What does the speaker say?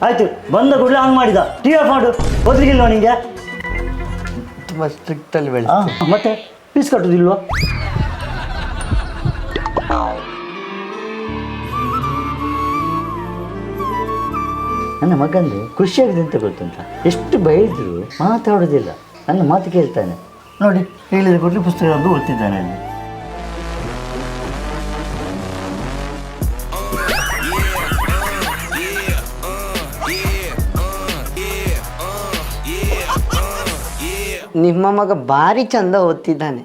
ಆಯ್ತು, ಬಂದ ಕೂಡಲೇ ಆನ್ ಮಾಡಿದ. ಟಿವಿ ಆಫ್ ಮಾಡು. ಓದ್ಲಿಕ್ಕಿಲ್ವಾ ನಿಂಗೆ? ತುಂಬ ಸ್ಟ್ರಿಕ್ಟಲ್ಲಿ ಬೆಳೆ. ಮತ್ತೆ ಫೀಸ್ ಕಟ್ಟೋದಿಲ್ವಾ? ನನ್ನ ಮಗಂದು ಖುಷಿಯಾಗಿದೆ ಅಂತ ಗೊತ್ತುಂಟ. ಎಷ್ಟು ಬೈದ್ರು ಮಾತಾಡೋದಿಲ್ಲ, ನನ್ನ ಮಾತು ಕೇಳ್ತಾನೆ. ನೋಡಿ, ಹೇಳಿದ ಕೂಡಲೇ ಪುಸ್ತಕಗಳನ್ನು ಓದ್ತಿದ್ದಾನೆ ಅಲ್ಲಿ. ನಿಮ್ಮ ಮಗ ಭಾರಿ ಚಂದ ಓದ್ತಿದ್ದಾನೆ.